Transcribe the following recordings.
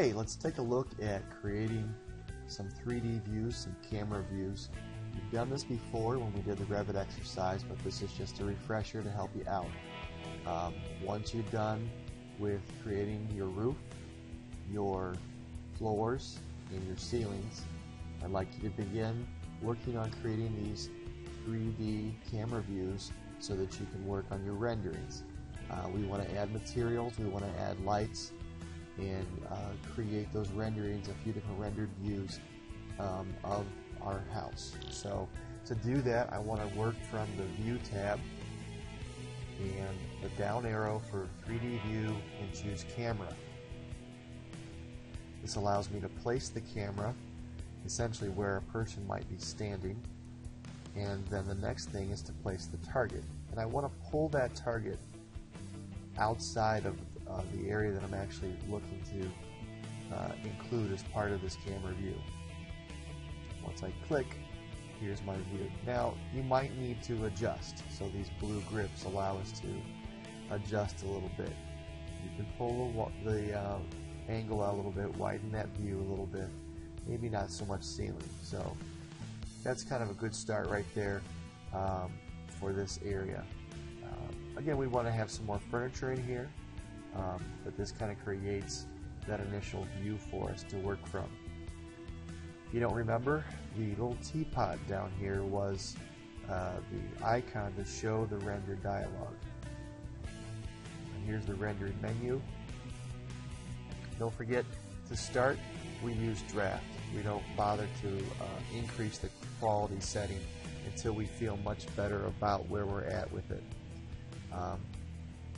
Okay, let's take a look at creating some 3D views, some camera views. We've done this before when we did the Revit exercise, but this is just a refresher to help you out. Once you're done with creating your roof, your floors, and your ceilings, I'd like you to begin working on creating these 3D camera views so that you can work on your renderings. We want to add materials, we want to add lights, and create those renderings, a few different rendered views of our house. So to do that, I want to work from the View tab and the down arrow for 3D View and choose Camera. This allows me to place the camera essentially where a person might be standing, and then the next thing is to place the target. And I want to pull that target outside of the area that I'm actually looking to include as part of this camera view. Once I click, here's my view. Now, you might need to adjust, so these blue grips allow us to adjust a little bit. You can pull the angle out a little bit, widen that view a little bit, maybe not so much ceiling. So that's kind of a good start right there for this area. Again, we want to have some more furniture in here, but this kind of creates that initial view for us to work from. If you don't remember, the little teapot down here was the icon to show the render dialog. And here's the rendered menu. Don't forget, to start, we use draft. We don't bother to increase the quality setting until we feel much better about where we're at with it.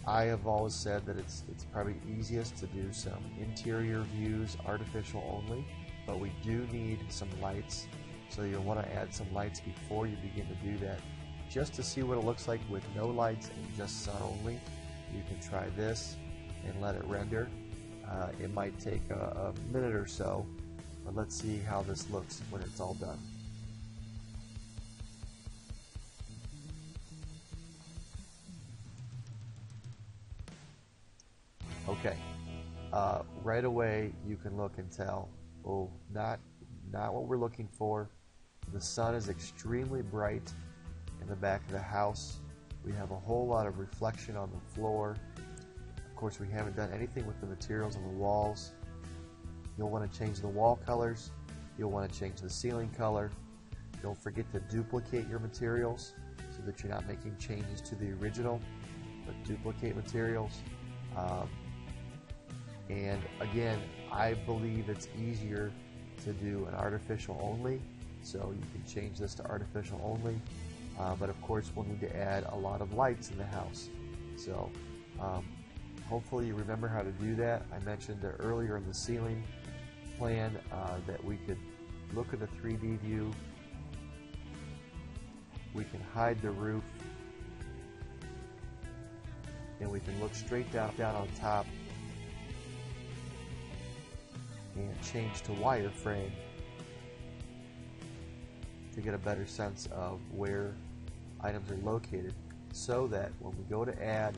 I have always said that it's probably easiest to do some interior views, artificial only, but we do need some lights, so you'll want to add some lights before you begin to do that. Just to see what it looks like with no lights and just sun only, you can try this and let it render. It might take a minute or so, but let's see how this looks when it's all done. Okay, right away you can look and tell, oh, not what we're looking for. The sun is extremely bright in the back of the house. We have a whole lot of reflection on the floor. Of course, we haven't done anything with the materials on the walls. You'll want to change the wall colors. You'll want to change the ceiling color. Don't forget to duplicate your materials so that you're not making changes to the original, but duplicate materials. And again, I believe it's easier to do an artificial only, so you can change this to artificial only, but of course we'll need to add a lot of lights in the house. So hopefully you remember how to do that. I mentioned earlier in the ceiling plan that we could look at a 3D view, we can hide the roof, and we can look straight down on top and change to wireframe to get a better sense of where items are located, so that when we go to add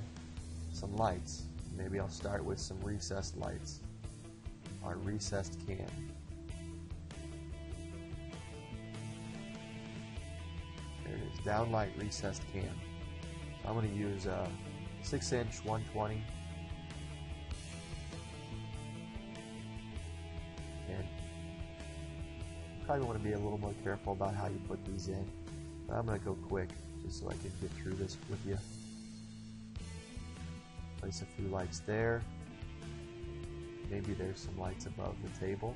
some lights, maybe I'll start with some recessed lights, our recessed cam. There it is, downlight recessed cam. I'm going to use a 6-inch 120. And probably want to be a little more careful about how you put these in, but I'm going to go quick just so I can get through this with you. Place a few lights there. Maybe there's some lights above the table.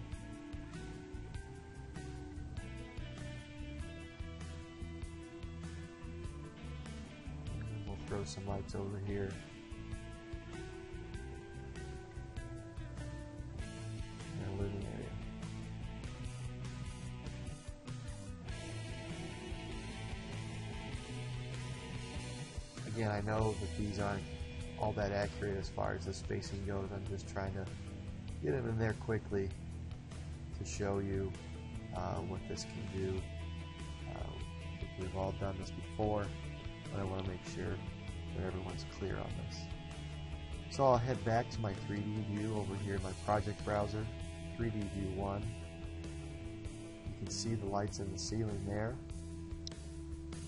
And we'll throw some lights over here. In the living area. Again, I know that these aren't all that accurate as far as the spacing goes. I'm just trying to get them in there quickly to show you what this can do. I think we've all done this before, but I want to make sure that everyone's clear on this. So I'll head back to my 3D view over here in my project browser, 3D view 1. You can see the lights in the ceiling there.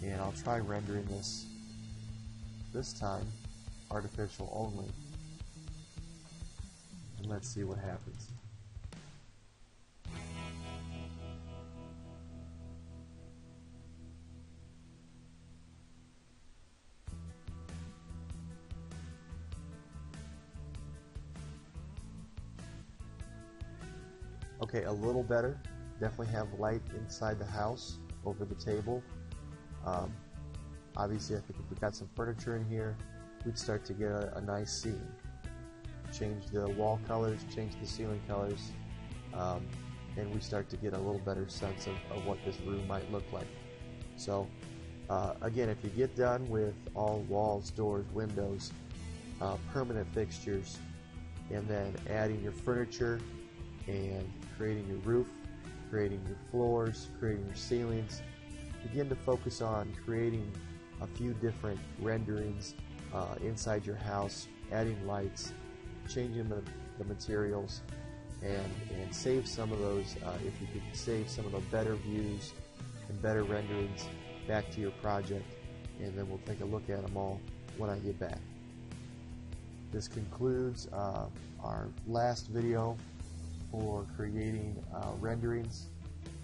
And I'll try rendering this time artificial only. And let's see what happens. Okay, a little better. Definitely have light inside the house over the table. Obviously, I think if we got some furniture in here, we'd start to get a nice ceiling. Change the wall colors, change the ceiling colors, and we start to get a little better sense of what this room might look like. So, again, if you get done with all walls, doors, windows, permanent fixtures, and then adding your furniture and creating your roof, creating your floors, creating your ceilings, begin to focus on creating a few different renderings inside your house, adding lights, changing the materials, and save some of those, if you could save some of the better views and better renderings back to your project, and then we'll take a look at them all when I get back. This concludes our last video for creating renderings,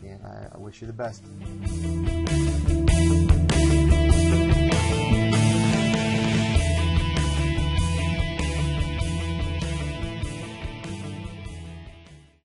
and I wish you the best.